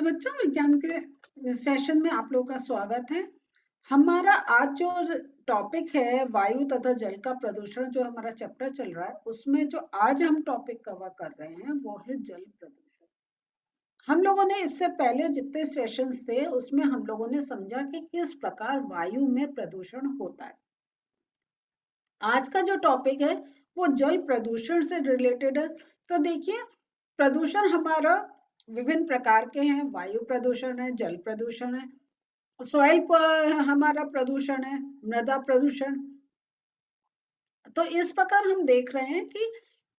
नमस्ते बच्चों, विज्ञान के सेशन में आप लोगों का स्वागत है। हमारा आज जो टॉपिक है वायु तथा जल का प्रदूषण, जो हमारा चैप्टर चल रहा है, उसमें जो आज हम टॉपिक कवर कर रहे हैं वो है जल प्रदूषण। हम लोगों ने इससे पहले जितने सेशंस थे उसमें हम लोगों ने समझा कि किस प्रकार वायु में प्रदूषण होता है। आज का जो टॉपिक है वो जल प्रदूषण से रिलेटेड है। तो देखिए, प्रदूषण हमारा विभिन्न प्रकार के हैं। वायु प्रदूषण है, जल प्रदूषण है, सॉइल पर हमारा प्रदूषण है, मृदा प्रदूषण। तो इस प्रकार हम देख रहे हैं कि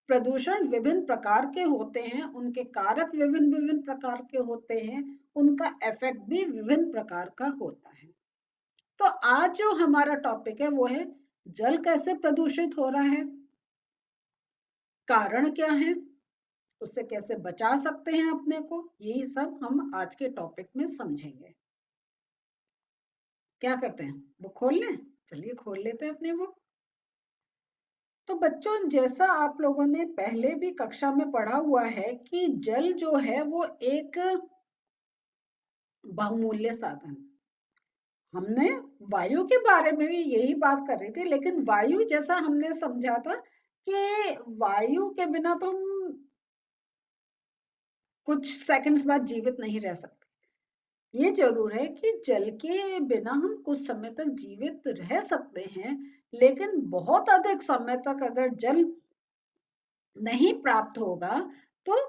प्रदूषण विभिन्न प्रकार के होते हैं, उनके कारक विभिन्न विभिन्न प्रकार के होते हैं, उनका इफेक्ट भी विभिन्न प्रकार का होता है। तो आज जो हमारा टॉपिक है वो है जल कैसे प्रदूषित हो रहा है, कारण क्या है, उससे कैसे बचा सकते हैं अपने को, यही सब हम आज के टॉपिक में समझेंगे। क्या करते हैं, बुक खोल लें? चलिए खोल लेते हैं अपनी बुक। तो बच्चों, जैसा आप लोगों ने पहले भी कक्षा में पढ़ा हुआ है कि जल जो है वो एक बहुमूल्य साधन। हमने वायु के बारे में भी यही बात कर रही थी, लेकिन वायु जैसा हमने समझा था कि वायु के बिना तो हम कुछ सेकंड्स बाद जीवित नहीं रह सकते। ये जरूर है कि जल के बिना हम कुछ समय तक जीवित रह सकते हैं, लेकिन बहुत अधिक समय तक अगर जल नहीं प्राप्त होगा तो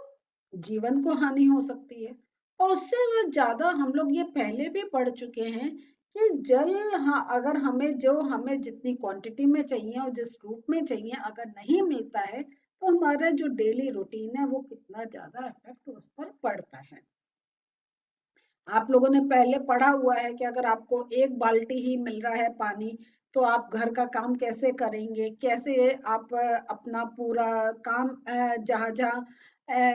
जीवन को हानि हो सकती है। और उससे ज्यादा हम लोग ये पहले भी पढ़ चुके हैं कि जल, हाँ, अगर हमें जितनी क्वांटिटी में चाहिए और जिस रूप में चाहिए अगर नहीं मिलता है तो हमारा जो डेली रूटीन है वो कितना ज्यादा इफेक्ट उस पर पड़ता है। आप लोगों ने पहले पढ़ा हुआ है कि अगर आपको एक बाल्टी ही मिल रहा है पानी, तो आप घर का काम कैसे करेंगे, कैसे आप अपना पूरा काम, जहाँ जहाँ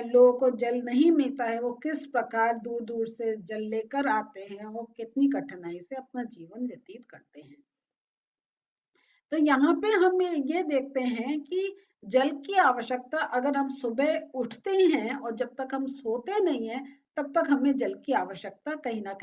लोगों को जल नहीं मिलता है वो किस प्रकार दूर दूर से जल लेकर आते हैं और कितनी कठिनाई से अपना जीवन व्यतीत करते हैं। तो यहाँ पे हम ये देखते हैं कि जल की आवश्यकता, अगर हम सुबह उठते हैं और जब तक हम सोते नहीं है तब तक हमें जल की आवश्यकता कहीं ना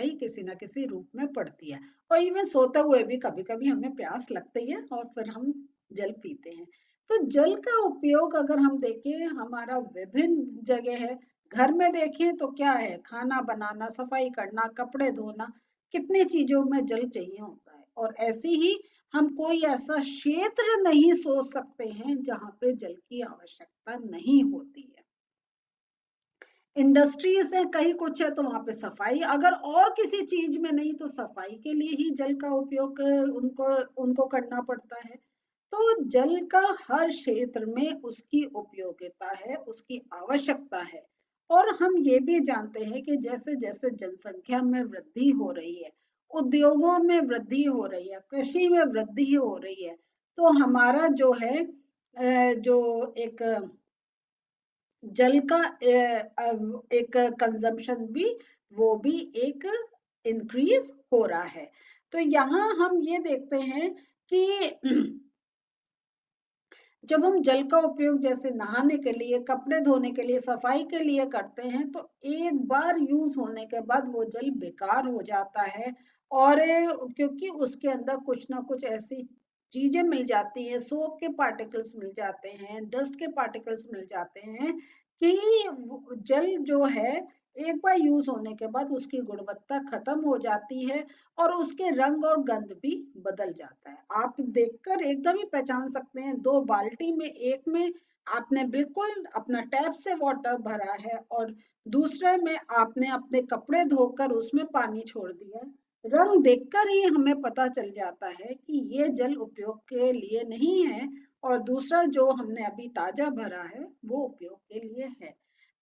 किसी रूप में पड़ती है। और इवन सोते हुए भी कभी कभी हमें प्यास लगती है और फिर हम जल पीते हैं। तो जल का उपयोग अगर हम देखें हमारा विभिन्न जगह है। घर में देखें तो क्या है, खाना बनाना, सफाई करना, कपड़े धोना, कितनी चीजों में जल चाहिए होता है। और ऐसी ही हम कोई ऐसा क्षेत्र नहीं सोच सकते हैं जहां पे जल की आवश्यकता नहीं होती है। इंडस्ट्रीज है, कहीं कुछ है तो वहां पे सफाई, अगर और किसी चीज में नहीं तो सफाई के लिए ही जल का उपयोग उनको उनको करना पड़ता है। तो जल का हर क्षेत्र में उसकी उपयोगिता है, उसकी आवश्यकता है। और हम ये भी जानते हैं कि जैसे जैसे जनसंख्या में वृद्धि हो रही है, उद्योगों में वृद्धि हो रही है, कृषि में वृद्धि हो रही है, तो हमारा जो है जो एक जल का एक कंजम्पशन भी, वो भी एक इंक्रीज हो रहा है। तो यहाँ हम ये देखते हैं कि जब हम जल का उपयोग जैसे नहाने के लिए, कपड़े धोने के लिए, सफाई के लिए करते हैं तो एक बार यूज होने के बाद वो जल बेकार हो जाता है। और क्योंकि उसके अंदर कुछ ना कुछ ऐसी चीजें मिल जाती हैं, सोप के पार्टिकल्स मिल जाते हैं, डस्ट के पार्टिकल्स मिल जाते हैं, कि जल जो है एक बार यूज होने के बाद उसकी गुणवत्ता खत्म हो जाती है और उसके रंग और गंध भी बदल जाता है। आप देखकर एकदम ही पहचान सकते हैं, दो बाल्टी में एक में आपने बिल्कुल अपना टैप से वाटर भरा है और दूसरे में आपने अपने कपड़े धोकर उसमें पानी छोड़ दिया है। रंग देखकर ही हमें पता चल जाता है कि ये जल उपयोग के लिए नहीं है और दूसरा जो हमने अभी ताजा भरा है वो उपयोग के लिए है।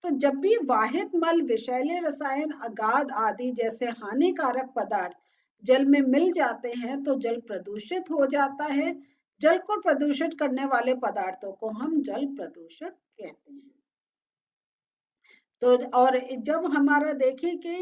तो जब भी वाहित मल, विषैले रसायन, अगाध आदि जैसे हानिकारक पदार्थ जल में मिल जाते हैं तो जल प्रदूषित हो जाता है। जल को प्रदूषित करने वाले पदार्थों को हम जल प्रदूषक कहते हैं। तो और जब हमारा देखें कि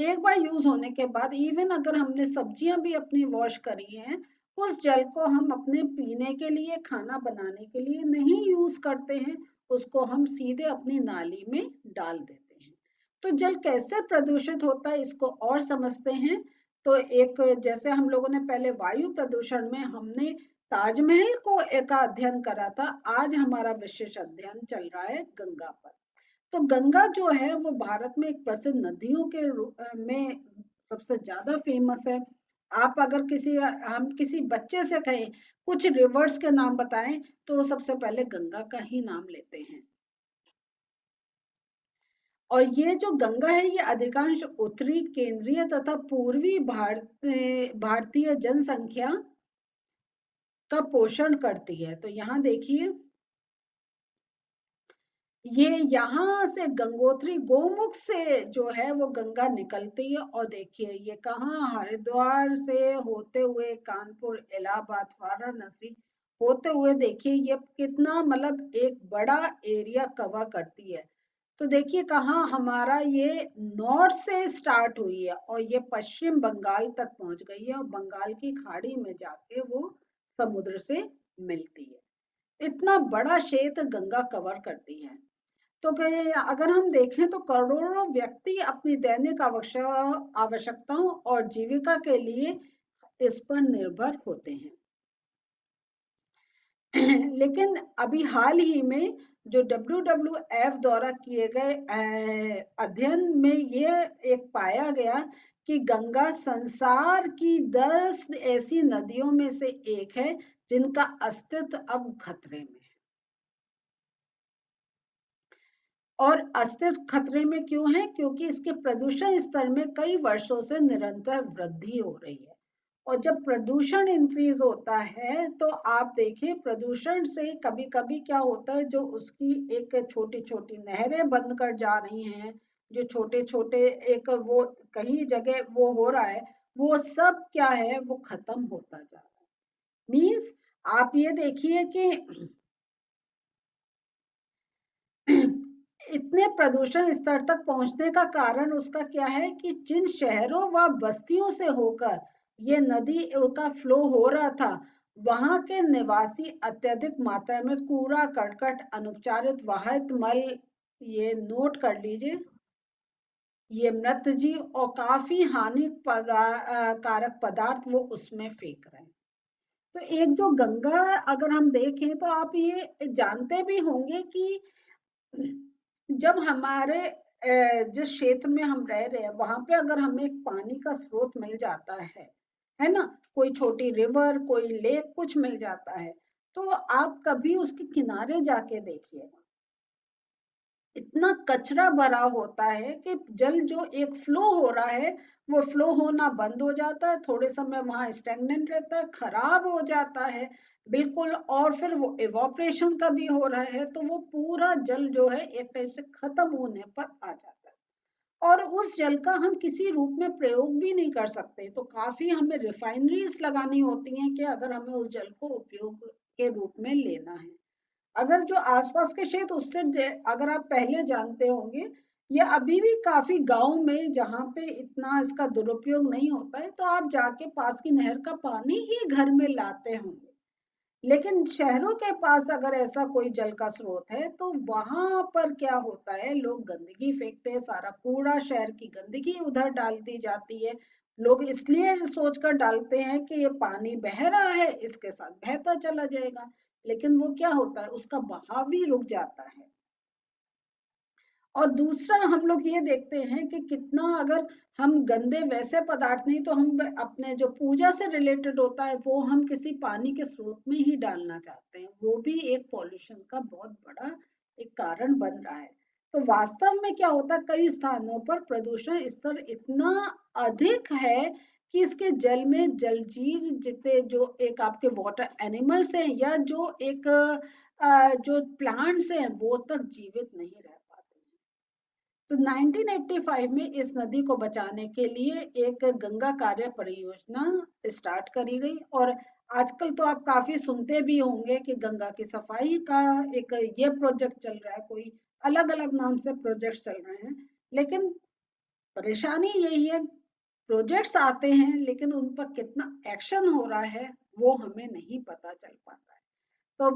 एक बार यूज होने के बाद, इवन अगर हमने सब्जियां भी अपनी वॉश करी हैं, उस जल को हम अपने पीने के लिए, खाना बनाने के लिए नहीं यूज करते हैं, उसको हम सीधे अपनी नाली में डाल देते हैं। तो जल कैसे प्रदूषित होता है इसको और समझते हैं। तो एक जैसे हम लोगों ने पहले वायु प्रदूषण में हमने ताजमहल को एक अध्ययन करा था, आज हमारा विशेष अध्ययन चल रहा है गंगा पर। तो गंगा जो है वो भारत में एक प्रसिद्ध नदियों के में सबसे ज्यादा फेमस है। आप अगर हम किसी बच्चे से कहें कुछ रिवर्स के नाम बताएं तो वो सबसे पहले गंगा का ही नाम लेते हैं। और ये जो गंगा है ये अधिकांश उत्तरी, केंद्रीय तथा पूर्वी भारतीय जनसंख्या का पोषण करती है। तो यहाँ देखिए, ये यहाँ से गंगोत्री गोमुख से जो है वो गंगा निकलती है। और देखिए ये कहाँ, हरिद्वार से होते हुए कानपुर, इलाहाबाद, वाराणसी होते हुए, देखिए ये कितना मतलब एक बड़ा एरिया कवर करती है। तो देखिए कहाँ हमारा ये नॉर्थ से स्टार्ट हुई है और ये पश्चिम बंगाल तक पहुंच गई है और बंगाल की खाड़ी में जाके वो समुद्र से मिलती है। इतना बड़ा क्षेत्र गंगा कवर करती है। तो अगर हम देखें तो करोड़ों व्यक्ति अपनी दैनिक आवश्यकताओं और जीविका के लिए इस पर निर्भर होते हैं। लेकिन अभी हाल ही में जो WWF द्वारा किए गए अध्ययन में ये एक पाया गया कि गंगा संसार की 10 ऐसी नदियों में से एक है जिनका अस्तित्व अब खतरे में है। और अस्तित्व खतरे में क्यों है? क्योंकि इसके प्रदूषण स्तर में कई वर्षों से निरंतर वृद्धि हो रही है। और जब प्रदूषण इंक्रीज होता है तो आप देखिए प्रदूषण से कभी कभी क्या होता है, जो उसकी एक छोटी छोटी नहरें बंद कर जा रही हैं, जो छोटे छोटे एक वो कहीं जगह वो हो रहा है, वो सब क्या है, वो खत्म होता जा रहा है। मीन्स आप ये देखिए कि इतने प्रदूषण स्तर तक पहुंचने का कारण उसका क्या है कि जिन शहरों व बस्तियों से होकर ये नदी का फ्लो हो रहा था, वहां के निवासी अत्यधिक मात्रा में कूड़ा करकट, अनुपचारित वाहित मल, ये नोट कर लीजिए, ये मृत जीव और काफी कारक पदार्थ वो उसमें फेंक रहे हैं। तो एक जो गंगा अगर हम देखें तो आप ये जानते भी होंगे कि जब हमारे जिस क्षेत्र में हम रह रहे हैं वहां पे अगर हमें एक पानी का स्रोत मिल जाता है ना, कोई छोटी रिवर, कोई लेक, कुछ मिल जाता है, तो आप कभी उसके किनारे जाके देखिए, इतना कचरा भरा होता है कि जल जो एक फ्लो हो रहा है वो फ्लो होना बंद हो जाता है, थोड़े समय वहां स्टैग्नेंट रहता है, खराब हो जाता है बिल्कुल, और फिर वो इवोपरेशन का भी हो रहा है, तो वो पूरा जल जो है एक टाइप से खत्म होने पर आ जाता है। और उस जल का हम किसी रूप में प्रयोग भी नहीं कर सकते, तो काफी हमें रिफाइनरीज लगानी होती हैं कि अगर हमें उस जल को उपयोग के रूप में लेना है। अगर जो आसपास के क्षेत्र उससे अगर आप पहले जानते होंगे, या अभी भी काफी गांव में जहाँ पे इतना इसका दुरुपयोग नहीं होता है, तो आप जाके पास की नहर का पानी ही घर में लाते होंगे। लेकिन शहरों के पास अगर ऐसा कोई जल का स्रोत है तो वहां पर क्या होता है, लोग गंदगी फेंकते हैं, सारा कूड़ा शहर की गंदगी उधर डाल दी जाती है। लोग इसलिए सोचकर डालते हैं कि ये पानी बह रहा है, इसके साथ बहता चला जाएगा, लेकिन वो क्या होता है, उसका बहाव ही रुक जाता है। और दूसरा हम लोग ये देखते हैं कि कितना अगर हम गंदे वैसे पदार्थ नहीं तो हम अपने जो पूजा से रिलेटेड होता है वो हम किसी पानी के स्रोत में ही डालना चाहते हैं, वो भी एक पॉल्यूशन का बहुत बड़ा एक कारण बन रहा है। तो वास्तव में क्या होता है, कई स्थानों पर प्रदूषण स्तर इतना अधिक है कि इसके जल में जलजीव जितने जो एक आपके वाटर एनिमल्स हैं या जो एक जो प्लांट्स हैं वो तक जीवित नहीं रह पाते। तो 1985 में इस नदी को बचाने के लिए एक गंगा कार्य परियोजना स्टार्ट करी गई। और आजकल तो आप काफी सुनते भी होंगे कि गंगा की सफाई का एक ये प्रोजेक्ट चल रहा है, कोई अलग अलग नाम से प्रोजेक्ट चल रहे हैं। लेकिन परेशानी यही है, प्रोजेक्ट्स आते हैं लेकिन उन पर कितना एक्शन हो रहा है वो हमें नहीं पता चल पाता है। तो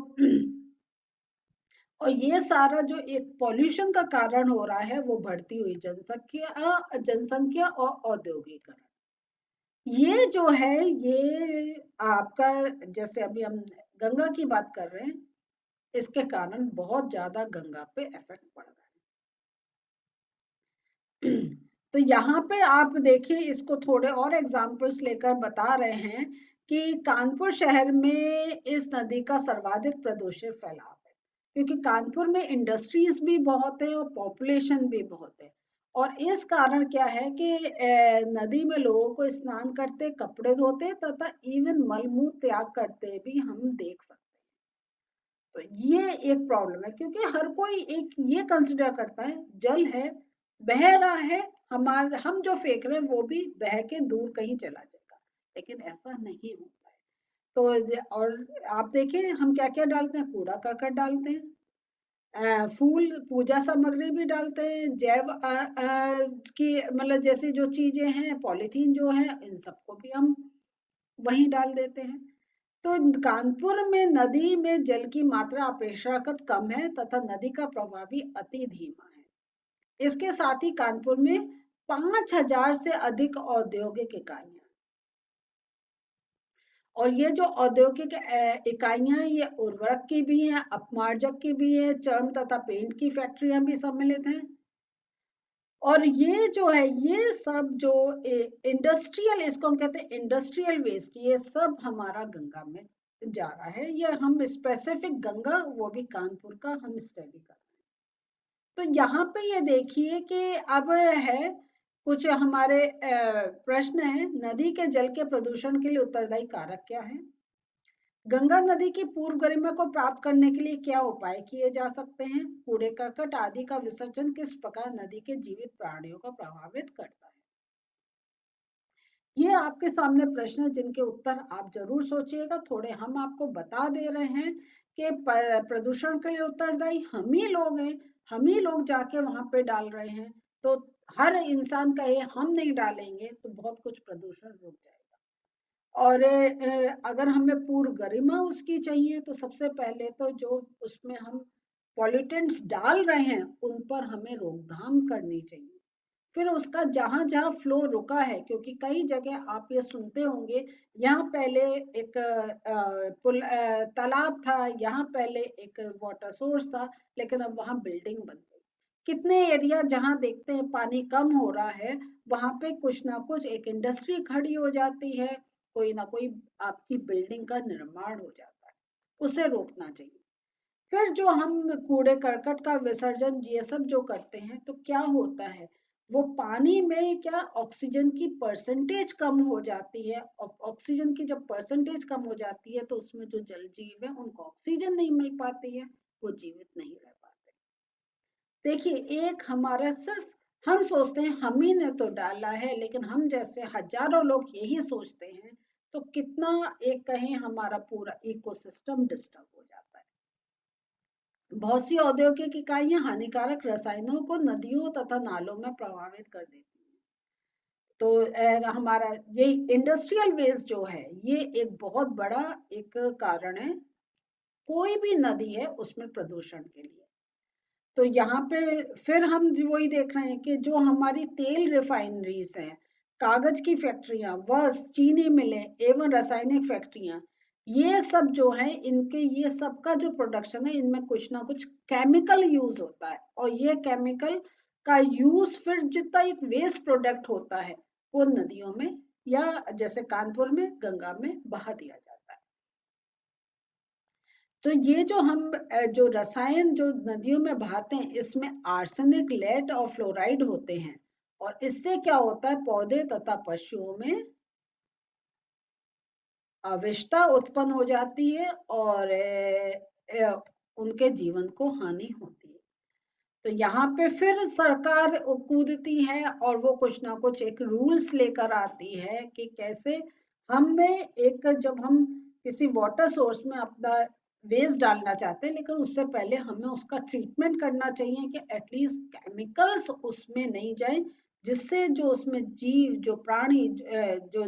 और ये सारा जो एक पॉल्यूशन का कारण हो रहा है वो बढ़ती हुई जनसंख्या और औद्योगिकरण। ये जो है ये आपका, जैसे अभी हम गंगा की बात कर रहे हैं, इसके कारण बहुत ज्यादा गंगा पे इफेक्ट पड़ रहा है। तो यहाँ पे आप देखिए, इसको थोड़े और एग्जांपल्स लेकर बता रहे हैं कि कानपुर शहर में इस नदी का सर्वाधिक प्रदूषित फैलाव है, क्योंकि कानपुर में इंडस्ट्रीज भी बहुत है और पॉपुलेशन भी बहुत है। और इस कारण क्या है कि नदी में लोगों को स्नान करते, कपड़े धोते तथा इवन मलमूत्र त्याग करते भी हम देख सकते हैं। तो ये एक प्रॉब्लम है, क्योंकि हर कोई एक ये कंसिडर करता है जल है, बह रहा है, हमारे हम जो फेंक रहे हैं वो भी बह के दूर कहीं चला जाएगा, लेकिन ऐसा नहीं होता है। तो और आप देखिए हम क्या क्या डालते हैं, कूड़ा करकट डालते हैं, फूल पूजा सामग्री भी डालते हैं, जैव की मतलब जैसी जो चीजें हैं, पॉलीथीन जो है, इन सबको भी हम वहीं डाल देते हैं। तो कानपुर में नदी में जल की मात्रा अपेक्षाकृत कम है तथा नदी का प्रवाह भी अति धीमा है। इसके साथ ही कानपुर में 5,000 से अधिक औद्योगिक इकाइयां, और ये जो औद्योगिक इकाइयां हैं ये उर्वरक की भी हैं, अपमार्जक की भी है, चर्म तथा पेंट की फैक्ट्रियां भी सम्मिलित हैं। और ये जो है ये सब जो इंडस्ट्रियल, इसको हम कहते हैं इंडस्ट्रियल वेस्ट, ये सब हमारा गंगा में जा रहा है। ये हम स्पेसिफिक गंगा, वो भी कानपुर का हम स्टडी कर रहे हैं। तो यहाँ पे ये देखिए कि अब है कुछ हमारे प्रश्न है, नदी के जल के प्रदूषण के लिए उत्तरदायी कारक क्या है, गंगा नदी की पूर्व गरिमा को प्राप्त करने के लिए क्या उपाय किए जा सकते हैं, कूड़े करकट आदि का विसर्जन किस प्रकार नदी के जीवित प्राणियों को प्रभावित करता है। ये आपके सामने प्रश्न है जिनके उत्तर आप जरूर सोचिएगा। थोड़े हम आपको बता दे रहे हैं कि प्रदूषण के लिए उत्तरदायी हम ही लोग हैं, हम ही लोग जाके वहां पे डाल रहे हैं। तो हर इंसान कहे हम नहीं डालेंगे तो बहुत कुछ प्रदूषण रुक जाएगा। और अगर हमें पूर्व गरिमा उसकी चाहिए तो सबसे पहले तो जो उसमें हम पॉल्यूटेंट्स डाल रहे हैं उन पर हमें रोकथाम करनी चाहिए। फिर उसका जहां जहां फ्लो रुका है, क्योंकि कई जगह आप ये सुनते होंगे, यहाँ पहले एक तालाब था, यहाँ पहले एक वाटर सोर्स था, लेकिन अब वहां बिल्डिंग बन गई। कितने एरिया जहां देखते हैं पानी कम हो रहा है, वहां पे कुछ ना कुछ एक इंडस्ट्री खड़ी हो जाती है, कोई ना कोई आपकी बिल्डिंग का निर्माण हो जाता है। उसे रोकना चाहिए। फिर जो हम कूड़े करकट का विसर्जन ये सब जो करते हैं तो क्या होता है, वो पानी में क्या ऑक्सीजन की परसेंटेज कम हो जाती है, और ऑक्सीजन की जब परसेंटेज कम हो जाती है तो उसमें जो जल जीव है उनको ऑक्सीजन नहीं मिल पाती है, वो जीवित नहीं रह पाते। देखिए एक हमारा सिर्फ हम सोचते हैं हम ही ने तो डाला है, लेकिन हम जैसे हजारों लोग यही सोचते हैं, तो कितना एक कहें हमारा पूरा इकोसिस्टम डिस्टर्ब हो जाता है। बहुत सी औद्योगिक इकाइयां हानिकारक रसायनों को नदियों तथा नालों में प्रभावित कर देती हैं। तो हमारा ये इंडस्ट्रियल वेस्ट जो है ये एक बहुत बड़ा एक कारण है, कोई भी नदी है उसमें प्रदूषण के लिए। तो यहाँ पे फिर हम वही देख रहे हैं कि जो हमारी तेल रिफाइनरीज हैं, कागज की फैक्ट्रियां, बस चीनी मिलें एवं रासायनिक फैक्ट्रियां, ये सब जो है इनके ये सब का जो प्रोडक्शन है इनमें कुछ ना कुछ केमिकल यूज होता है, और ये केमिकल का यूज फिर जितना एक वेस्ट प्रोडक्ट होता है वो नदियों में या जैसे कानपुर में गंगा में बहा दिया जाता है। तो ये जो हम जो रसायन जो नदियों में बहाते हैं इसमें आर्सेनिक, लेड और फ्लोराइड होते हैं, और इससे क्या होता है पौधे तथा पशुओं में अविष्टता उत्पन्न हो जाती है और उनके जीवन को हानि होती है। तो यहाँ पे फिर सरकार कूदती है और वो कुछ ना कुछ एक रूल्स लेकर आती है कि कैसे हमें एक, जब हम किसी वाटर सोर्स में अपना वेस्ट डालना चाहते हैं, लेकिन उससे पहले हमें उसका ट्रीटमेंट करना चाहिए कि एटलीस्ट केमिकल्स उसमें नहीं जाए, जिससे जो उसमें जीव जो प्राणी जो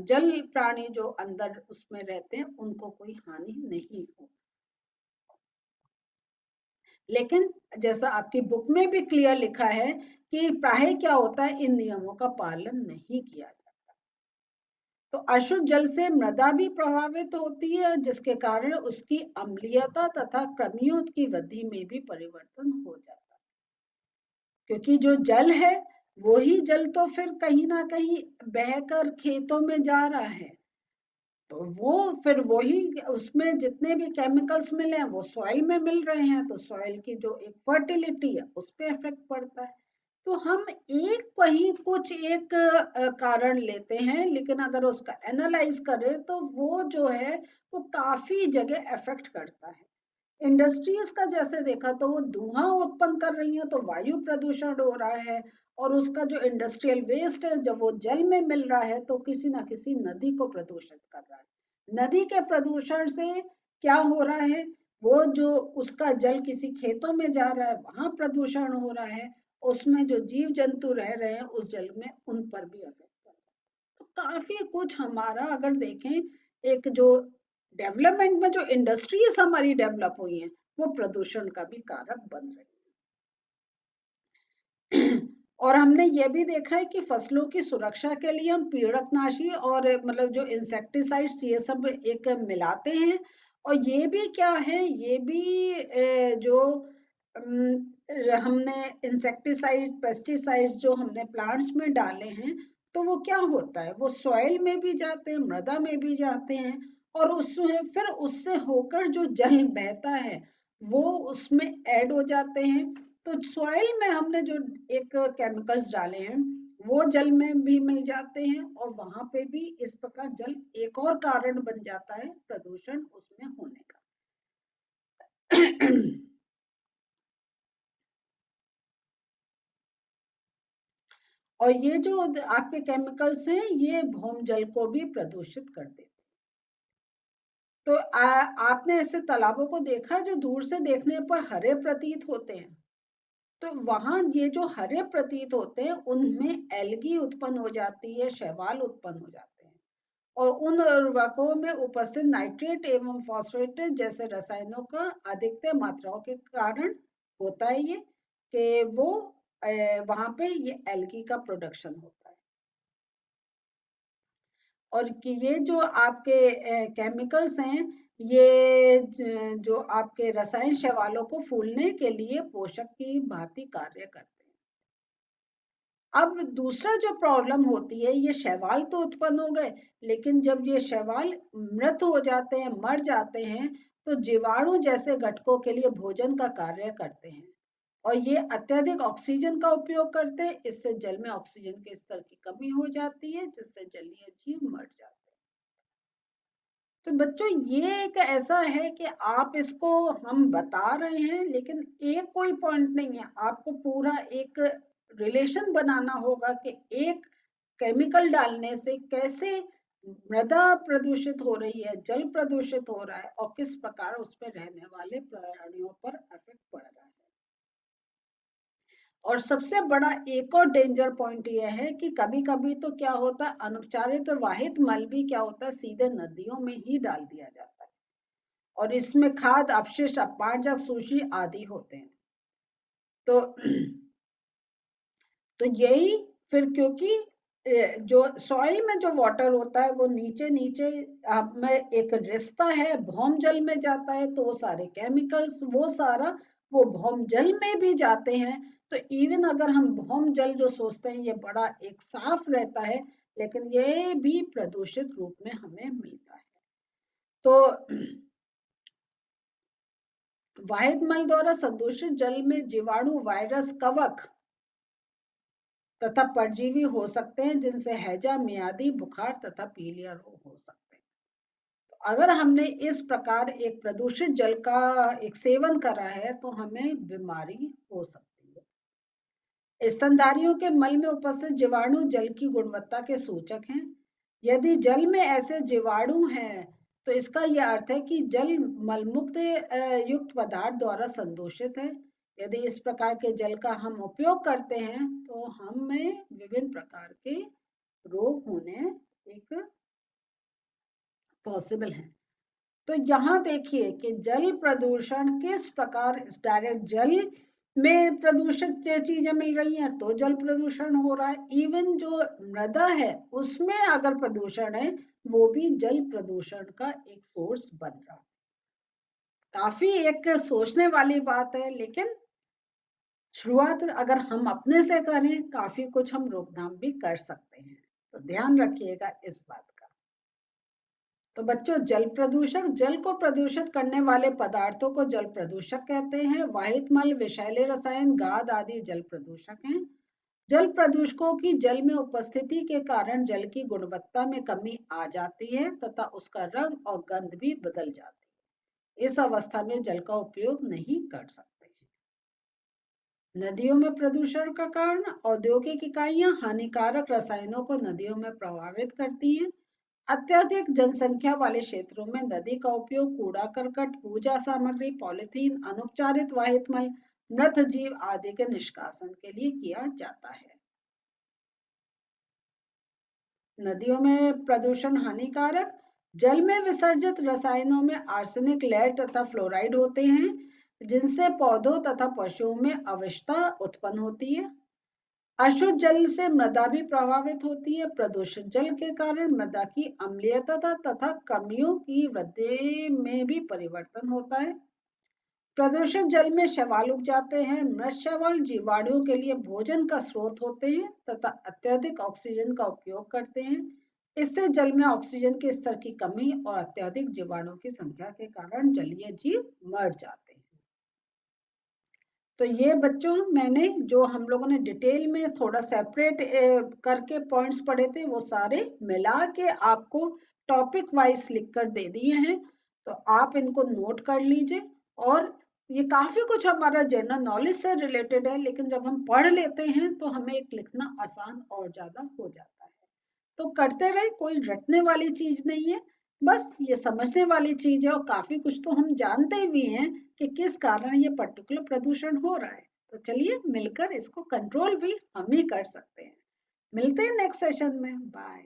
जल प्राणी जो अंदर उसमें रहते हैं उनको कोई हानि नहीं हो। लेकिन जैसा आपकी बुक में भी क्लियर लिखा है कि प्राय क्या होता है, इन नियमों का पालन नहीं किया जाता। तो अशुद्ध जल से मृदा भी प्रभावित होती है, जिसके कारण उसकी अम्लीयता तथा कृमियों की वृद्धि में भी परिवर्तन हो जाता है। क्योंकि जो जल है वही जल तो फिर कहीं ना कहीं बहकर खेतों में जा रहा है, तो वो फिर वही उसमें जितने भी केमिकल्स मिले हैं वो सॉइल में मिल रहे हैं, तो सॉइल की जो एक फर्टिलिटी है उस पर इफेक्ट पड़ता है। तो हम एक कहीं कुछ एक कारण लेते हैं, लेकिन अगर उसका एनालाइज करें तो वो जो है वो काफी जगह इफेक्ट करता है। इंडस्ट्रीज का जैसे देखा तो वो धुआं उत्पन्न कर रही है तो वायु प्रदूषण हो रहा है, और उसका जो इंडस्ट्रियल वेस्ट है जब वो जल में मिल रहा है तो किसी ना किसी नदी को प्रदूषित कर रहा है। नदी के प्रदूषण से क्या हो रहा है, वो जो उसका जल किसी खेतों में जा रहा है वहां प्रदूषण हो रहा है, उसमें जो जीव जंतु रह रहे हैं उस जल में उन पर भी इफेक्ट कर रहा है। तो काफी कुछ हमारा अगर देखें, एक जो डेवलपमेंट में जो इंडस्ट्रीज हमारी डेवलप हुई हैं वो प्रदूषण का भी कारक बन रही है। और हमने ये भी देखा है कि फसलों की सुरक्षा के लिए हम पीड़कनाशी और मतलब जो इंसेक्टिसाइड्स ये सब एक मिलाते हैं, और ये भी क्या है, ये भी जो हमने इंसेक्टिसाइड पेस्टिसाइड्स जो हमने प्लांट्स में डाले हैं, तो वो क्या होता है, वो सॉइल में भी जाते हैं, मृदा में भी जाते हैं, और उसमें फिर उससे होकर जो जल बहता है वो उसमें ऐड हो जाते हैं। तो सॉइल में हमने जो एक केमिकल्स डाले हैं वो जल में भी मिल जाते हैं, और वहां पे भी इस प्रकार जल एक और कारण बन जाता है प्रदूषण उसमें होने का। और ये जो आपके केमिकल्स हैं ये भौम जल को भी प्रदूषित कर देते हैं। तो आपने ऐसे तालाबों को देखा जो दूर से देखने पर हरे प्रतीत होते हैं, तो वहां ये जो हरे प्रतीत होते हैं उनमें एल्गी उत्पन्न हो जाती है, शैवाल उत्पन्न हो जाते हैं, और उन उर्वरकों में उपस्थित नाइट्रेट एवं फॉस्फेट जैसे रसायनों का अधिकतर मात्राओं के कारण होता है ये, कि वो वहां पे ये एल्गी का प्रोडक्शन होता है। और कि ये जो आपके केमिकल्स हैं ये जो आपके रसायन शैवालों को फूलने के लिए पोषक की भांति कार्य करते हैं। अब दूसरा जो प्रॉब्लम होती है, ये शैवाल तो उत्पन्न हो गए, लेकिन जब ये शैवाल मृत हो जाते हैं, मर जाते हैं, तो जीवाणु जैसे घटकों के लिए भोजन का कार्य करते हैं, और ये अत्यधिक ऑक्सीजन का उपयोग करते हैं, इससे जल में ऑक्सीजन के स्तर की कमी हो जाती है जिससे जलीय जीव मर जाते हैं। तो बच्चों ये एक ऐसा है कि आप इसको हम बता रहे हैं, लेकिन एक कोई पॉइंट नहीं है, आपको पूरा एक रिलेशन बनाना होगा कि एक केमिकल डालने से कैसे मृदा प्रदूषित हो रही है, जल प्रदूषित हो रहा है, और किस प्रकार उस पर रहने वाले प्राणियों पर इफेक्ट पड़ रहा है। और सबसे बड़ा एक और डेंजर पॉइंट यह है कि कभी कभी तो क्या होता है, अनुपचारित वाहित मल भी क्या होता है सीधे नदियों में ही डाल दिया जाता है, और इसमें खाद अपशिष्ट अपमार्जक सूची आदि होते हैं। तो तो यही फिर क्योंकि जो सॉइल में जो वाटर होता है वो नीचे नीचे में एक रिश्ता है, भौम जल में जाता है, तो वो सारे केमिकल्स वो सारा वो भौम जल में भी जाते हैं। तो इवन अगर हम भौम जल जो सोचते हैं ये बड़ा एक साफ रहता है, लेकिन ये भी प्रदूषित रूप में हमें मिलता है। तो वाहित मल द्वारा संदूषित जल में जीवाणु, वायरस, कवक तथा परजीवी हो सकते हैं, जिनसे हैजा, मियादी बुखार तथा पीलिया रोग हो सकते हैं। तो अगर हमने इस प्रकार एक प्रदूषित जल का एक सेवन करा है तो हमें बीमारी हो सकती है। स्तनधारियों के मल में उपस्थित जीवाणु जल की गुणवत्ता के सूचक हैं। यदि जल में ऐसे जीवाणु हैं तो इसका यह अर्थ है कि जल मलमुक्त युक्त पदार्थ द्वारा संदूषित है। यदि इस प्रकार के जल का हम उपयोग करते हैं तो हमें विभिन्न प्रकार के रोग होने एक पॉसिबल है। तो यहाँ देखिए कि जल प्रदूषण किस प्रकार, डायरेक्ट जल में प्रदूषित चीजें मिल रही हैं तो जल प्रदूषण हो रहा है। इवन जो मृदा है उसमें अगर प्रदूषण है वो भी जल प्रदूषण का एक सोर्स बन रहा है। काफी एक सोचने वाली बात है, लेकिन शुरुआत अगर हम अपने से करें काफी कुछ हम रोकथाम भी कर सकते हैं। तो ध्यान रखिएगा इस बात का। तो बच्चों, जल प्रदूषक, जल को प्रदूषित करने वाले पदार्थों को जल प्रदूषक कहते हैं। वाहित मल, विषैले रसायन, गाद आदि जल प्रदूषक हैं। जल प्रदूषकों की जल में उपस्थिति के कारण जल की गुणवत्ता में कमी आ जाती है तथा उसका रंग और गंध भी बदल जाती है। इस अवस्था में जल का उपयोग नहीं कर सकते। नदियों में प्रदूषण का कारण, औद्योगिक इकाइयां हानिकारक रसायनों को नदियों में प्रवाहित करती हैं। अत्यधिक जनसंख्या वाले क्षेत्रों में नदी का उपयोग कूड़ा करकट, पूजा सामग्री, पॉलिथीन, अनुपचारित वाहित मल, मृत जीव आदि के निष्कासन के लिए किया जाता है। नदियों में प्रदूषण हानिकारक, जल में विसर्जित रसायनों में आर्सेनिक, लेड तथा फ्लोराइड होते हैं जिनसे पौधों तथा पशुओं में अविषता उत्पन्न होती है। अशुद्ध जल से मृदा भी प्रभावित होती है। प्रदूषित जल के कारण मृदा की अम्लीयता तथा कृमियों की वृद्धि में भी परिवर्तन होता है। प्रदूषित जल में शैवाल उग जाते हैं। मृत शैवाल जीवाणुओं के लिए भोजन का स्रोत होते हैं तथा अत्यधिक ऑक्सीजन का उपयोग करते हैं। इससे जल में ऑक्सीजन के स्तर की कमी और अत्यधिक जीवाणुओं की संख्या के कारण जलीय जीव मर जाते हैं। तो ये बच्चों, मैंने जो हम लोगों ने डिटेल में थोड़ा सेपरेट करके पॉइंट्स पढ़े थे वो सारे मिला के आपको टॉपिक वाइज लिख कर दे दिए हैं। तो आप इनको नोट कर लीजिए। और ये काफी कुछ हमारा जनरल नॉलेज से रिलेटेड है, लेकिन जब हम पढ़ लेते हैं तो हमें एक लिखना आसान और ज्यादा हो जाता है। तो करते रहे, कोई रटने वाली चीज नहीं है, बस ये समझने वाली चीज है। और काफी कुछ तो हम जानते भी हैं कि किस कारण ये पर्टिकुलर प्रदूषण हो रहा है। तो चलिए मिलकर इसको कंट्रोल भी हम ही कर सकते हैं। मिलते हैं नेक्स्ट सेशन में। बाय।